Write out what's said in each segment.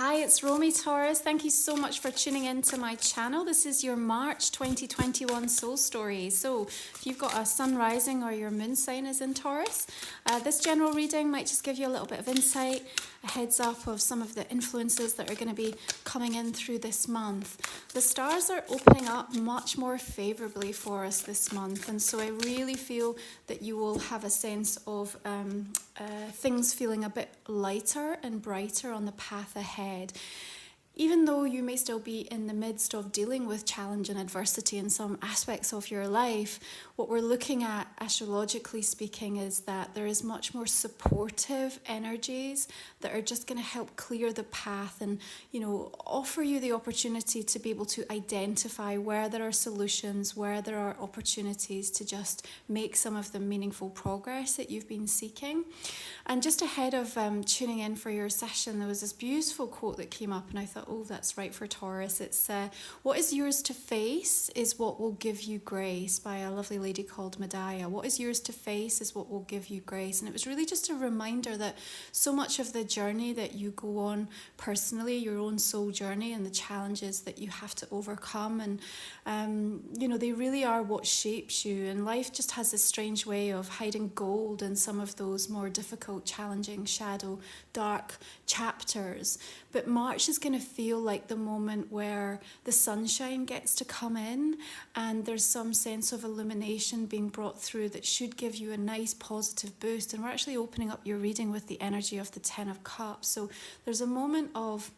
Hi, it's Romy Taurus. Thank you so much for tuning in to my channel. This is your March 2021 soul story. So if you've got a sun rising or your moon sign is in Taurus, this general reading might just give you a little bit of insight, a heads up of some of the influences that are going to be coming in through this month. The stars are opening up much more favorably for us this month, and so I really feel that you will have a sense of things feeling a bit lighter and brighter on the path ahead. Even though you may still be in the midst of dealing with challenge and adversity in some aspects of your life, what we're looking at, astrologically speaking, is that there is much more supportive energies that are just going to help clear the path and, offer you the opportunity to be able to identify where there are solutions, where there are opportunities to just make some of the meaningful progress that you've been seeking. And just ahead of tuning in for your session, there was this beautiful quote that came up, and I thought, oh, that's right for Taurus. It's what is yours to face is what will give you grace, by a lovely lady called Medaya. What is yours to face is what will give you grace. And it was really just a reminder that so much of the journey that you go on personally, your own soul journey, and the challenges that you have to overcome, and they really are what shapes you. And life just has this strange way of hiding gold in some of those more difficult, challenging, shadow, dark chapters. But March is going to feel like the moment where the sunshine gets to come in, and there's some sense of illumination being brought through that should give you a nice positive boost. And we're actually opening up your reading with the energy of the Ten of Cups. So there's a moment of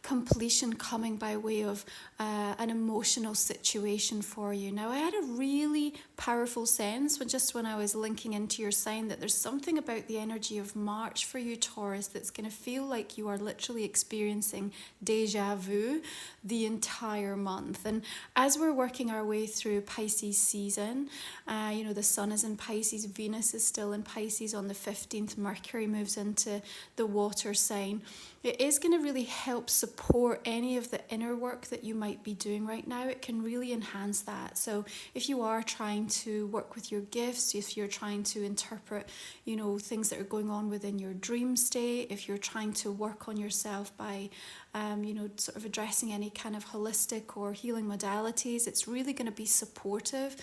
completion coming by way of an emotional situation for you. Now, I had a really powerful sense when I was linking into your sign that there's something about the energy of March for you, Taurus, that's going to feel like you are literally experiencing deja vu the entire month. And as we're working our way through Pisces season, the sun is in Pisces, Venus is still in Pisces on the 15th, Mercury moves into the water sign. It is going to really help support any of the inner work that you might be doing right now. It can really enhance that. So if you are trying to work with your gifts, if you're trying to interpret, things that are going on within your dream state, if you're trying to work on yourself by, sort of addressing any kind of holistic or healing modalities, it's really going to be supportive,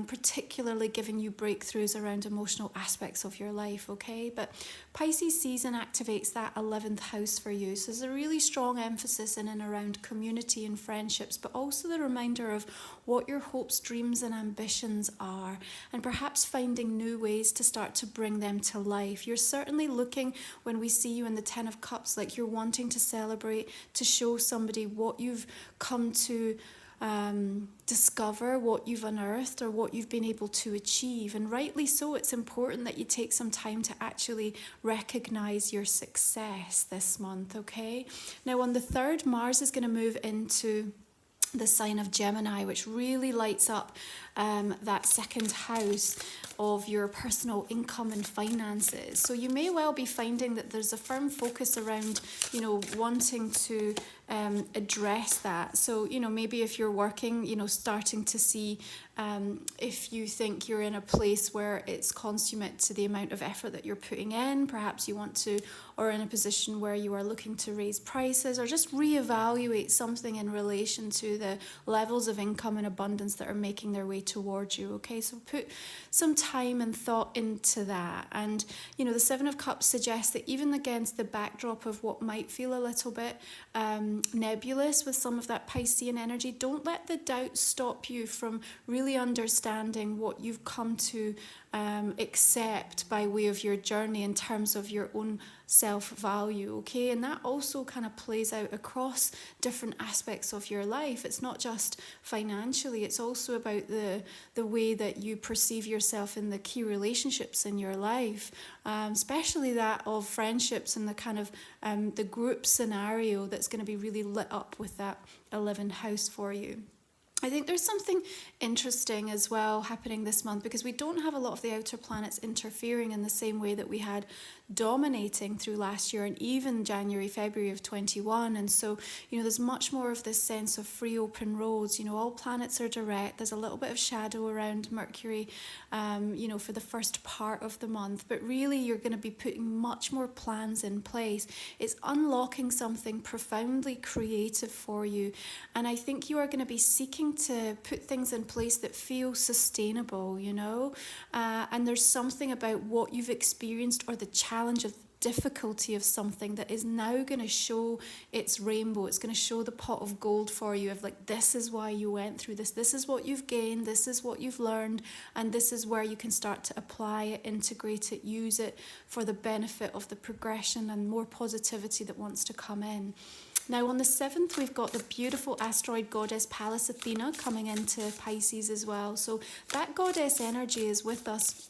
particularly giving you breakthroughs around emotional aspects of your life, okay? But Pisces season activates that 11th house for you. So there's a really strong emphasis in and around community and friendships, but also the reminder of what your hopes, dreams and ambitions are, and perhaps finding new ways to start to bring them to life. You're certainly looking, when we see you in the Ten of Cups, like you're wanting to celebrate, to show somebody what you've come to discover, what you've unearthed, or what you've been able to achieve. And rightly so, it's important that you take some time to actually recognize your success this month, okay? Now on the 3rd, Mars is going to move into the sign of Gemini, which really lights up that 2nd house of your personal income and finances. So you may well be finding that there's a firm focus around, wanting to address that. So, maybe if you're working, starting to see if you think you're in a place where it's consummate to the amount of effort that you're putting in, perhaps you want to, or in a position where you are looking to raise prices or just reevaluate something in relation to the levels of income and abundance that are making their way towards you, okay? So put some time and thought into that. And, the 7 of Cups suggests that even against the backdrop of what might feel a little bit nebulous with some of that Piscean energy, don't let the doubt stop you from really understanding what you've come to accept by way of your journey in terms of your own self-value, okay? And that also kind of plays out across different aspects of your life. It's not just financially, it's also about the way that you perceive yourself in the key relationships in your life, especially that of friendships and the kind of the group scenario that's going to be really lit up with that 11th house for you. I think there's something interesting as well happening this month, because we don't have a lot of the outer planets interfering in the same way that we had dominating through last year and even January, February of 21. And so, there's much more of this sense of free open roads. All planets are direct. There's a little bit of shadow around Mercury, for the first part of the month. But really, you're going to be putting much more plans in place. It's unlocking something profoundly creative for you. And I think you are going to be seeking to put things in place that feel sustainable, and there's something about what you've experienced or the challenge of difficulty of something that is now going to show its rainbow. It's going to show the pot of gold for you of like, this is why you went through this is what you've gained, this is what you've learned, and this is where you can start to apply it, integrate it, use it for the benefit of the progression and more positivity that wants to come in. Now on the 7th, we've got the beautiful asteroid goddess Pallas Athena coming into Pisces as well. So that goddess energy is with us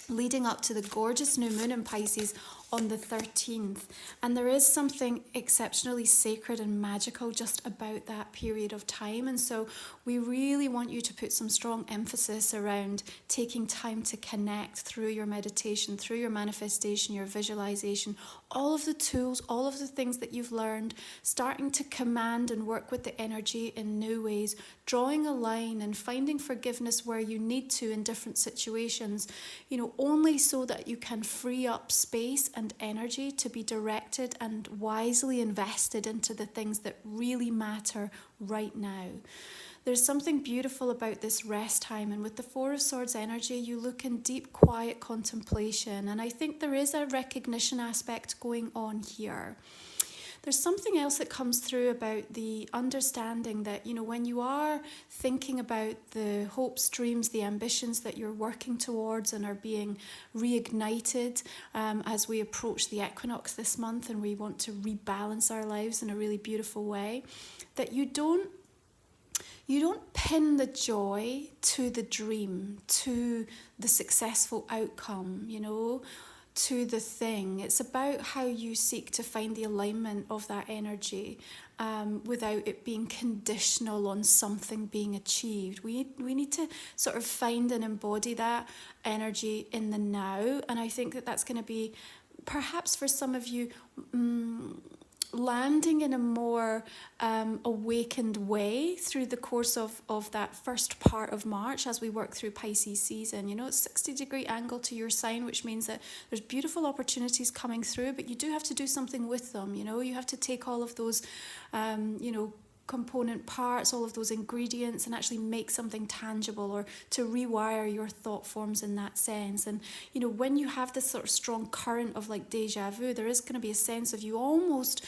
leading up to the gorgeous new moon in Pisces on the 13th. And there is something exceptionally sacred and magical just about that period of time. And so we really want you to put some strong emphasis around taking time to connect through your meditation, through your manifestation, your visualization, all of the tools, all of the things that you've learned, starting to command and work with the energy in new ways, drawing a line and finding forgiveness where you need to in different situations, only so that you can free up space and energy to be directed and wisely invested into the things that really matter right now. There's something beautiful about this rest time, and with the Four of Swords energy, you look in deep, quiet contemplation, and I think there is a recognition aspect going on here. There's something else that comes through about the understanding that, when you are thinking about the hopes, dreams, the ambitions that you're working towards and are being reignited as we approach the equinox this month and we want to rebalance our lives in a really beautiful way, that you don't pin the joy to the dream, to the successful outcome, to the thing. It's about how you seek to find the alignment of that energy without it being conditional on something being achieved. We need to sort of find and embody that energy in the now. And I think that that's going to be, perhaps for some of you, landing in a more awakened way through the course of that first part of March as we work through Pisces season. It's 60-degree angle to your sign, which means that there's beautiful opportunities coming through, but you do have to do something with them. You have to take all of those, component parts, all of those ingredients, and actually make something tangible, or to rewire your thought forms in that sense. And when you have this sort of strong current of like deja vu, there is going to be a sense of you almost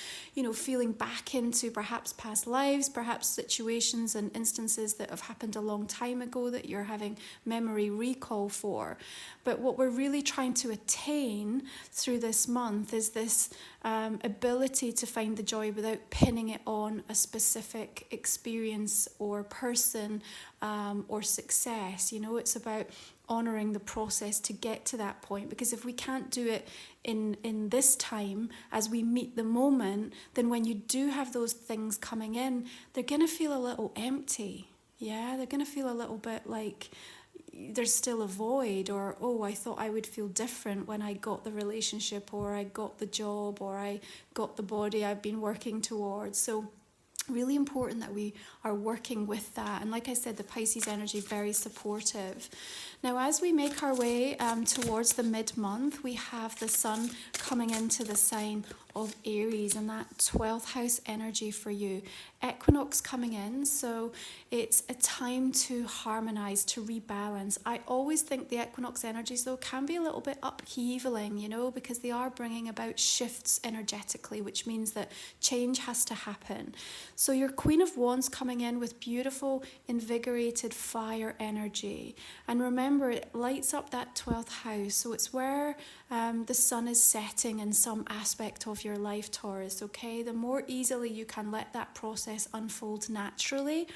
feeling back into perhaps past lives, perhaps situations and instances that have happened a long time ago that you're having memory recall for. But what we're really trying to attain through this month is this ability to find the joy without pinning it on a specific experience or person or success. It's about honouring the process to get to that point, because if we can't do it in this time as we meet the moment, then when you do have those things coming in, they're going to feel a little empty. Yeah, they're going to feel a little bit like there's still a void, or I thought I would feel different when I got the relationship, or I got the job, or I got the body I've been working towards. So really important that we are working with that. And like I said, the Pisces energy, very supportive. Now, as we make our way towards the mid-month, we have the sun coming into the sign of Aries, and that 12th house energy for you. Equinox coming in, so it's a time to harmonize, to rebalance. I always think the equinox energies, though, can be a little bit upheavaling, because they are bringing about shifts energetically, which means that change has to happen. So your Queen of Wands coming in with beautiful, invigorated fire energy. And remember, it lights up that 12th house, so it's where the sun is setting in some aspect of your life, Taurus, okay? The more easily you can let that process unfold naturally,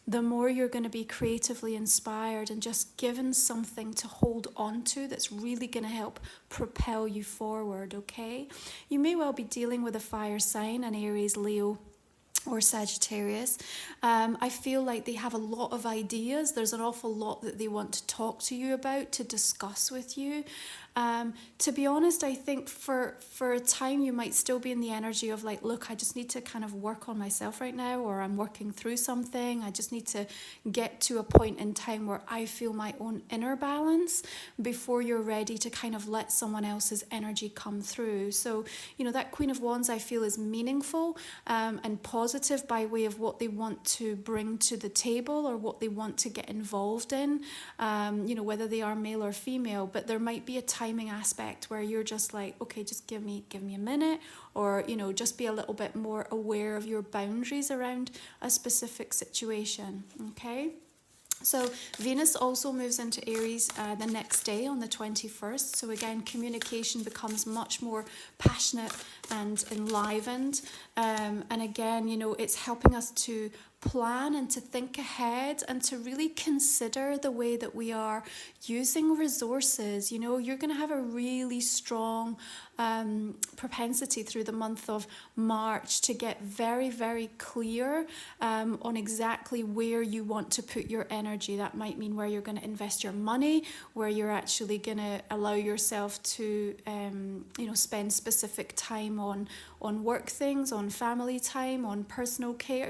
the more you're going to be creatively inspired and just given something to hold on to that's really going to help propel you forward, okay? You may well be dealing with a fire sign, an Aries, Leo, or Sagittarius. I feel like they have a lot of ideas. There's an awful lot that they want to talk to you about, to discuss with you. To be honest, I think for a time you might still be in the energy of like, look, I just need to kind of work on myself right now, or I'm working through something. I just need to get to a point in time where I feel my own inner balance before you're ready to kind of let someone else's energy come through. So, that Queen of Wands I feel is meaningful and positive by way of what they want to bring to the table or what they want to get involved in, whether they are male or female. But there might be a timing aspect where you're just like, okay, just give me a minute, or just be a little bit more aware of your boundaries around a specific situation. Okay. So Venus also moves into Aries the next day on the 21st. So again, communication becomes much more passionate and enlivened. And again, it's helping us to plan and to think ahead and to really consider the way that we are using resources. You're going to have a really strong propensity through the month of March to get very, very clear on exactly where you want to put your energy. That might mean where you're going to invest your money, where you're actually going to allow yourself to spend specific time on work things, on family time, on personal care.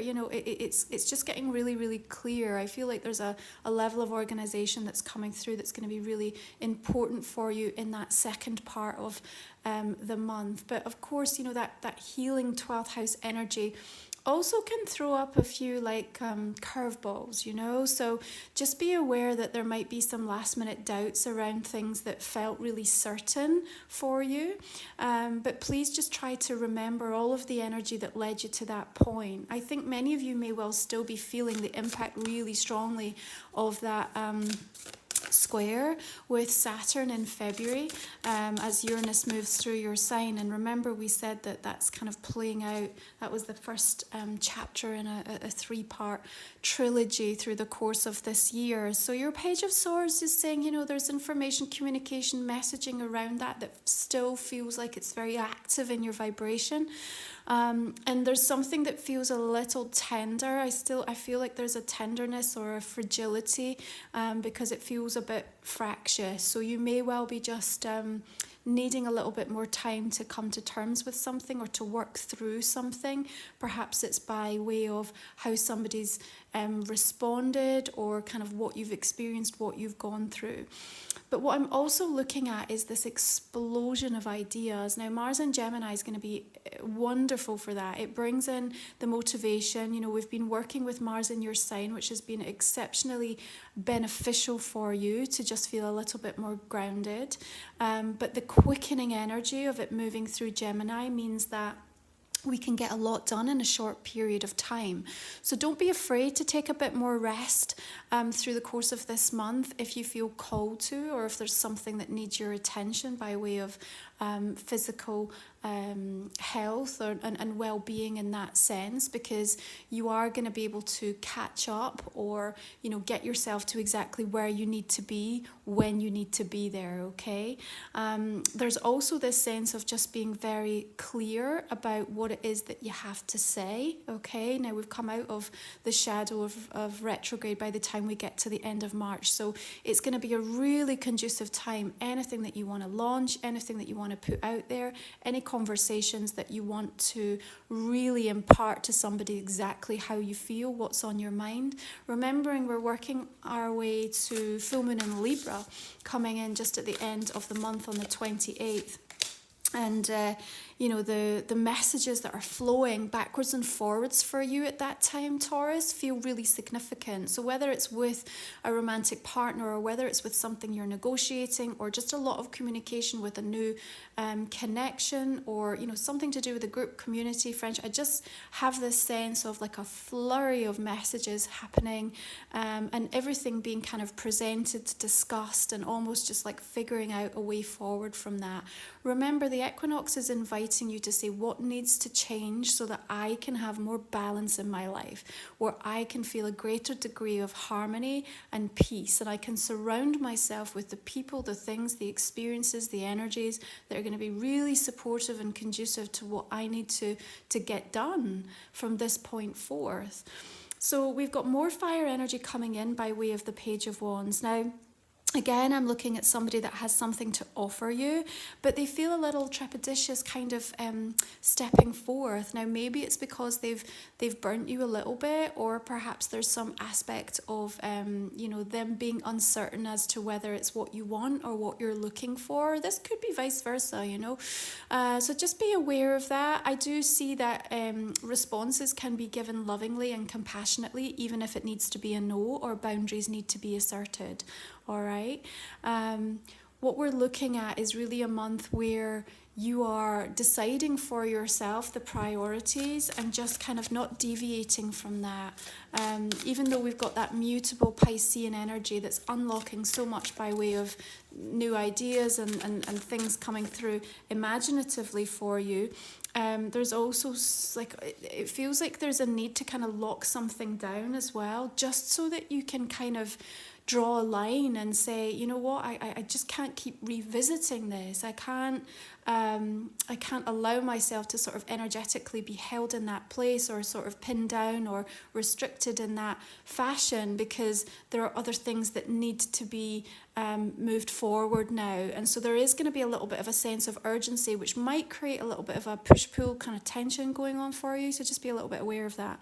It's just getting really, really clear. I feel like there's a level of organization that's coming through that's going to be really important for you in that second part of the month. But of course, that healing 12th house energy also can throw up a few curveballs, so just be aware that there might be some last minute doubts around things that felt really certain for you, but please just try to remember all of the energy that led you to that point. I think many of you may well still be feeling the impact really strongly of that square with Saturn in February as Uranus moves through your sign. And remember, we said that that's kind of playing out. That was the first chapter in a three-part trilogy through the course of this year. So your Page of Swords is saying, there's information, communication, messaging around that still feels like it's very active in your vibration. And there's something that feels a little tender. I feel like there's a tenderness or a fragility because it feels a bit fractious. So you may well be just needing a little bit more time to come to terms with something or to work through something. Perhaps it's by way of how somebody's responded or kind of what you've experienced, what you've gone through. But what I'm also looking at is this explosion of ideas. Now, Mars in Gemini is going to be wonderful for that. It brings in the motivation. We've been working with Mars in your sign, which has been exceptionally beneficial for you to just feel a little bit more grounded. But the quickening energy of it moving through Gemini means that we can get a lot done in a short period of time. So don't be afraid to take a bit more rest through the course of this month if you feel called to, or if there's something that needs your attention by way of physical health and well-being in that sense, because you are going to be able to catch up or get yourself to exactly where you need to be when you need to be there. Okay. There's also this sense of just being very clear about what it is that you have to say. Okay. Now we've come out of the shadow of retrograde by the time we get to the end of March, so it's going to be a really conducive time. Anything that you want to launch, anything that you want to put out there, any conversations that you want to really impart to somebody exactly how you feel, what's on your mind. Remembering we're working our way to full moon in Libra coming in just at the end of the month on the 28th. And, the messages that are flowing backwards and forwards for you at that time, Taurus, feel really significant. So whether it's with a romantic partner or whether it's with something you're negotiating or just a lot of communication with a new connection or, something to do with a group, community, friendship, I just have this sense of like a flurry of messages happening and everything being kind of presented, discussed, and almost just like figuring out a way forward from that. Remember, the equinox is inviting inviting you to say what needs to change so that I can have more balance in my life, where I can feel a greater degree of harmony and peace, and I can surround myself with the people, the things, the experiences, the energies that are going to be really supportive and conducive to what I need to get done from this point forth. So we've got more fire energy coming in by way of the Page of Wands. Now, again, I'm looking at somebody that has something to offer you, but they feel a little trepidatious kind of stepping forth. Now, maybe it's because they've burnt you a little bit, or perhaps there's some aspect of, them being uncertain as to whether it's what you want or what you're looking for. This could be vice versa, So just be aware of that. I do see that responses can be given lovingly and compassionately, even if it needs to be a no or boundaries need to be asserted. All right. What we're looking at is really a month where you are deciding for yourself the priorities and just kind of not deviating from that. Even though we've got that mutable Piscean energy that's unlocking so much by way of new ideas and things coming through imaginatively for you, there's also it feels like there's a need to kind of lock something down as well, just so that you can kind of draw a line and say, you know what, I just can't keep revisiting this. I can't allow myself to sort of energetically be held in that place or sort of pinned down or restricted in that fashion, because there are other things that need to be moved forward now. And so there is going to be a little bit of a sense of urgency, which might create a little bit of a push-pull kind of tension going on for you. So just be a little bit aware of that.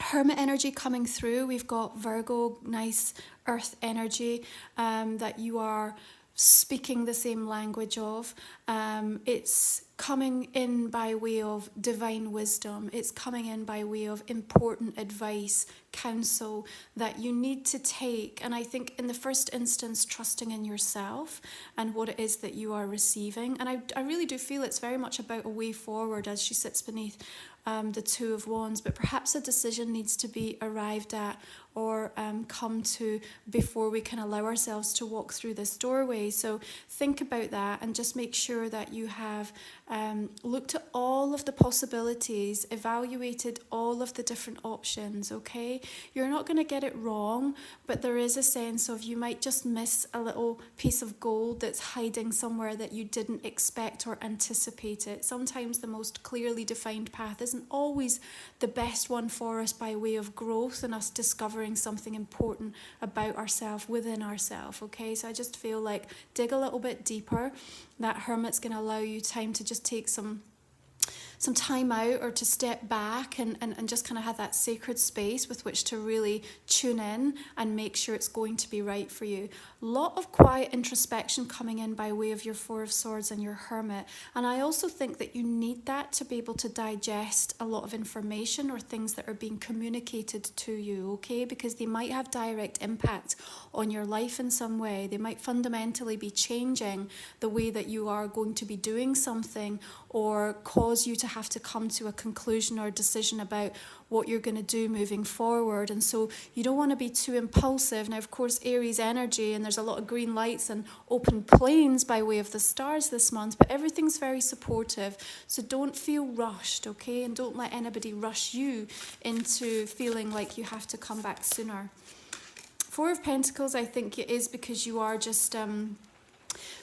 Hermit energy coming through. We've got Virgo, nice earth energy that you are speaking the same language of. It's coming in by way of divine wisdom. It's coming in by way of important advice, counsel that you need to take. And I think in the first instance, trusting in yourself and what it is that you are receiving. And I really do feel it's very much about a way forward as she sits beneath the Two of Wands, but perhaps a decision needs to be arrived at or come to before we can allow ourselves to walk through this doorway. So think about that and just make sure that you have looked at all of the possibilities, evaluated all of the different options, okay? You're not going to get it wrong, but there is a sense of you might just miss a little piece of gold that's hiding somewhere that you didn't expect or anticipate it. Sometimes the most clearly defined path isn't always the best one for us by way of growth and us discovering something important about ourselves within ourselves, okay? So I just feel like dig a little bit deeper. That Hermit's going to allow you time to just take some time out or to step back and just kind of have that sacred space with which to really tune in and make sure it's going to be right for you. Lot of quiet introspection coming in by way of your Four of Swords and your Hermit. And I also think that you need that to be able to digest a lot of information or things that are being communicated to you, okay? Because they might have direct impact on your life in some way. They might fundamentally be changing the way that you are going to be doing something or cause you to have to come to a conclusion or a decision about what you're going to do moving forward. And so you don't want to be too impulsive. Now, of course, Aries energy, and there's a lot of green lights and open plains by way of the stars this month, but everything's very supportive. So don't feel rushed, okay? And don't let anybody rush you into feeling like you have to come back sooner. Four of Pentacles, I think it is because you are just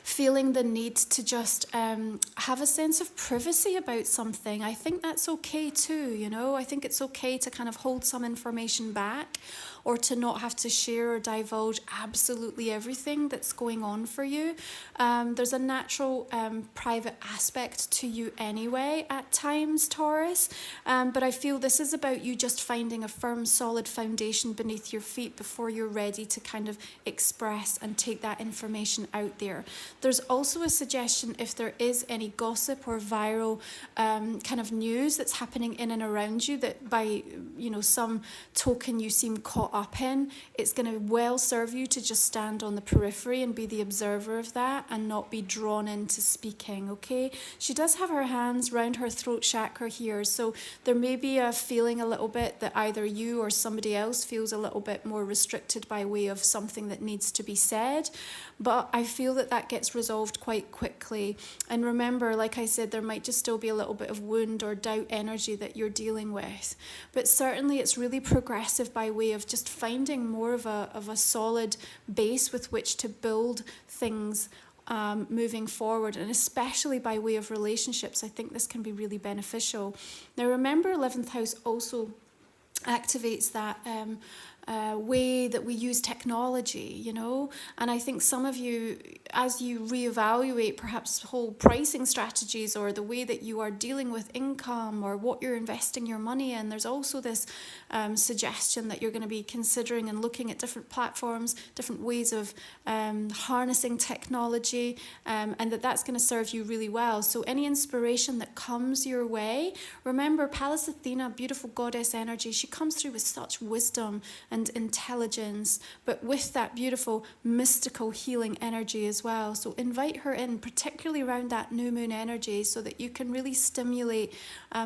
feeling the need to just have a sense of privacy about something. I think that's okay too, you know. I think it's okay to kind of hold some information back or to not have to share or divulge absolutely everything that's going on for you. There's a natural private aspect to you anyway at times, Taurus, but I feel this is about you just finding a firm, solid foundation beneath your feet before you're ready to kind of express and take that information out there. There's also a suggestion if there is any gossip or viral kind of news that's happening in and around you that by, you know, some token you seem caught caught up in, it's going to well serve you to just stand on the periphery and be the observer of that and not be drawn into speaking, okay? She does have her hands round her throat chakra here, so there may be a feeling a little bit that either you or somebody else feels a little bit more restricted by way of something that needs to be said, but I feel that that gets resolved quite quickly. And remember, like I said, there might just still be a little bit of wound or doubt energy that you're dealing with, but certainly it's really progressive by way of just finding more of a solid base with which to build things moving forward, and especially by way of relationships. I think this can be really beneficial. Now remember, 11th house also activates that way that we use technology, you know, and I think some of you, as you reevaluate perhaps whole pricing strategies or the way that you are dealing with income or what you're investing your money in, there's also this suggestion that you're going to be considering and looking at different platforms, different ways of harnessing technology, and that's going to serve you really well. So any inspiration that comes your way, remember Pallas Athena, beautiful goddess energy, she comes through with such wisdom and intelligence, but with that beautiful mystical healing energy as well. So invite her in, particularly around that new moon energy, so that you can really stimulate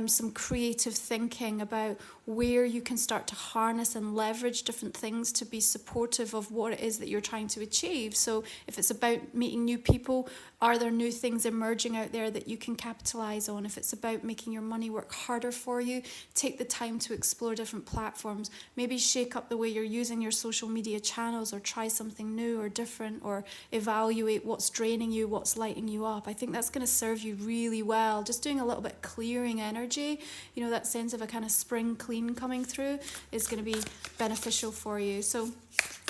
some creative thinking about where you can start to harness and leverage different things to be supportive of what it is that you're trying to achieve. So if it's about meeting new people, are there new things emerging out there that you can capitalize on? If it's about making your money work harder for you, take the time to explore different platforms. Maybe shake up the way you're using your social media channels, or try something new or different, or evaluate what's draining you, what's lighting you up. I think that's going to serve you really well. Just doing a little bit clearing energy, you know, that sense of a kind of spring clean coming through is going to be beneficial for you. So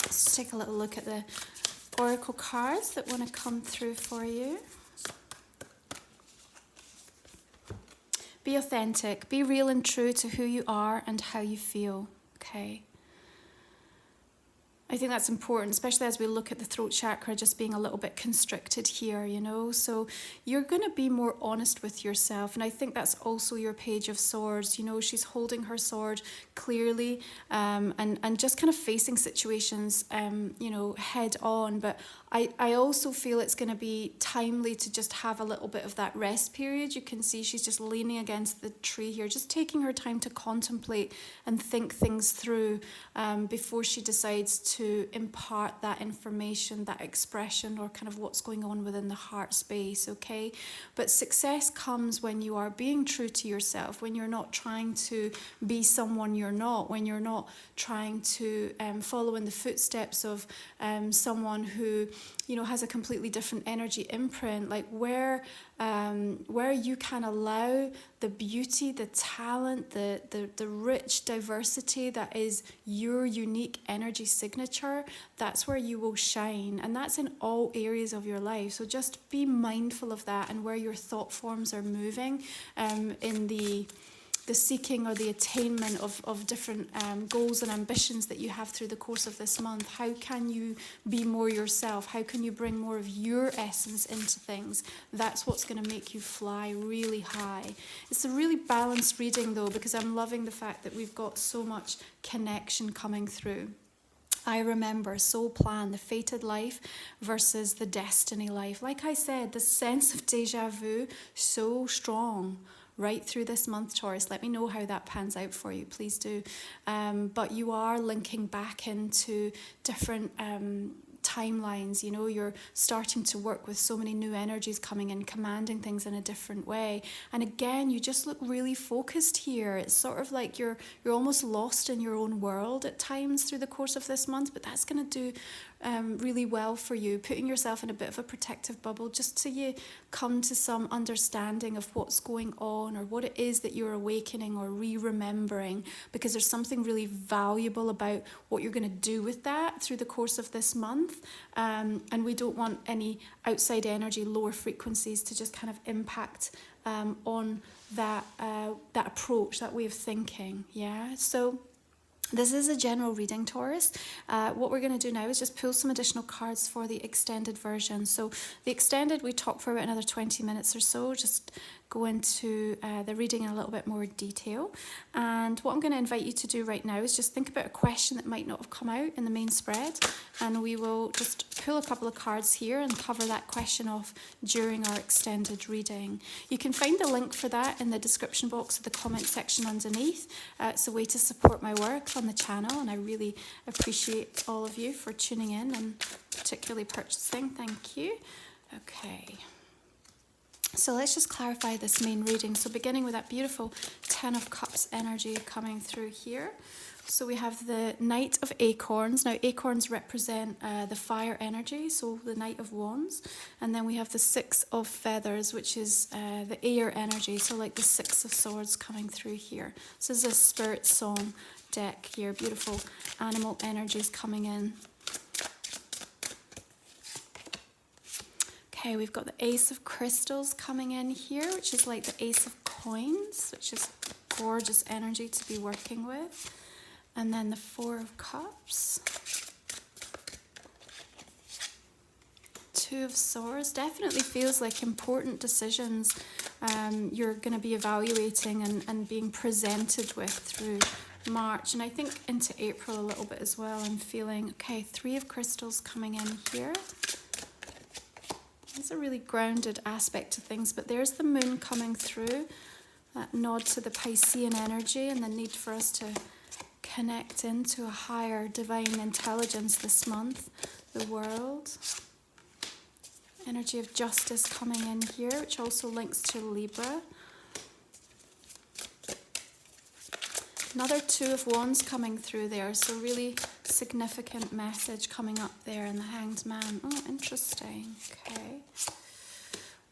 let's take a little look at the oracle cards that want to come through for you. Be authentic, be real and true to who you are and how you feel, okay? I think that's important, especially as we look at the throat chakra just being a little bit constricted here, you know. So you're going to be more honest with yourself. And I think that's also your Page of Swords. You know, she's holding her sword clearly and just kind of facing situations, you know, head on. But I also feel it's going to be timely to just have a little bit of that rest period. You can see she's just leaning against the tree here, just taking her time to contemplate and think things through before she decides to impart that information, that expression, or kind of what's going on within the heart space, okay? But success comes when you are being true to yourself, when you're not trying to be someone you're not, when you're not trying to follow in the footsteps of someone who, you know, has a completely different energy imprint, like where you can allow the beauty, the talent, the rich diversity that is your unique energy signature, that's where you will shine. And that's in all areas of your life. So just be mindful of that and where your thought forms are moving in the seeking or the attainment of different goals and ambitions that you have through the course of this month. How can you be more yourself? How can you bring more of your essence into things? That's what's going to make you fly really high. It's a really balanced reading though, because I'm loving the fact that we've got so much connection coming through. I remember soul plan, the fated life versus the destiny life. Like I said, the sense of deja vu, so strong right through this month, Taurus. Let me know how that pans out for you, please do. But you are linking back into different timelines, you know, you're starting to work with so many new energies coming in, commanding things in a different way. And again, you just look really focused here. It's sort of like you're almost lost in your own world at times through the course of this month, but that's going to do really well for you, putting yourself in a bit of a protective bubble just so you come to some understanding of what's going on or what it is that you're awakening or re-remembering, because there's something really valuable about what you're going to do with that through the course of this month. And we don't want any outside energy, lower frequencies to just kind of impact on that approach, that way of thinking. Yeah, so this is a general reading, Taurus. What we're going to do now is just pull some additional cards for the extended version. So the extended, we talk for about another 20 minutes or so, just go into the reading in a little bit more detail. And what I'm going to invite you to do right now is just think about a question that might not have come out in the main spread, and we will just pull a couple of cards here and cover that question off during our extended reading. You can find the link for that in the description box of the comment section underneath. It's a way to support my work on the channel, and I really appreciate all of you for tuning in and particularly purchasing. Thank you. Okay. So let's just clarify this main reading. So beginning with that beautiful Ten of Cups energy coming through here. So we have the Knight of Acorns. Now acorns represent the fire energy, so the Knight of Wands. And then we have the Six of Feathers, which is the air energy, so like the Six of Swords coming through here. So this is a spirit song deck here, beautiful animal energies coming in. Okay, we've got the Ace of Crystals coming in here, which is like the Ace of Coins, which is gorgeous energy to be working with. And then the Four of Cups. Two of Swords. Definitely feels like important decisions you're going to be evaluating and being presented with through March. And I think into April a little bit as well. I'm feeling, okay, Three of Crystals coming in here. It's a really grounded aspect to things, but there's the moon coming through, that nod to the Piscean energy and the need for us to connect into a higher divine intelligence this month, the world. Energy of justice coming in here, which also links to Libra. Another Two of Wands coming through there, so really significant message coming up there in the Hanged Man. Oh, interesting. Okay.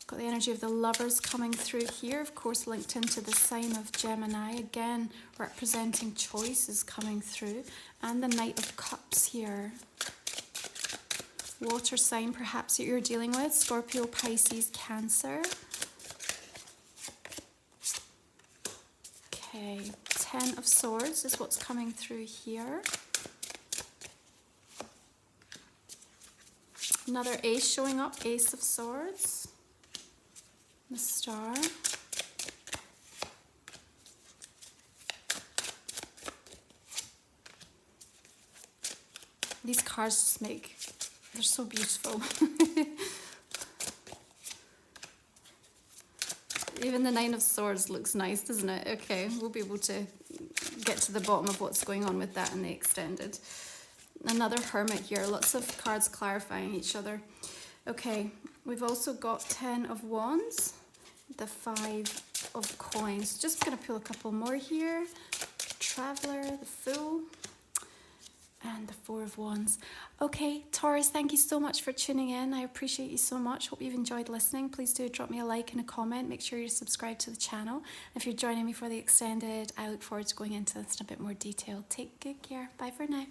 Got the energy of the Lovers coming through here, of course linked into the sign of Gemini, again representing choices coming through. And the Knight of Cups here. Water sign perhaps that you're dealing with, Scorpio, Pisces, Cancer. Okay. Ten of Swords is what's coming through here. Another Ace showing up, Ace of Swords. The Star. These cards just they're so beautiful. Even the Nine of Swords looks nice, doesn't it? Okay, we'll be able to get to the bottom of what's going on with that in the extended. Another Hermit here, lots of cards clarifying each other. Okay, we've also got Ten of Wands, the Five of Coins. Just going to pull a couple more here. Traveler, the Fool, and the Four of Wands. Okay, Taurus, thank you so much for tuning in. I appreciate you so much. Hope you've enjoyed listening. Please do drop me a like and a comment. Make sure you're subscribed to the channel. If you're joining me for the extended, I look forward to going into this in a bit more detail. Take good care. Bye for now.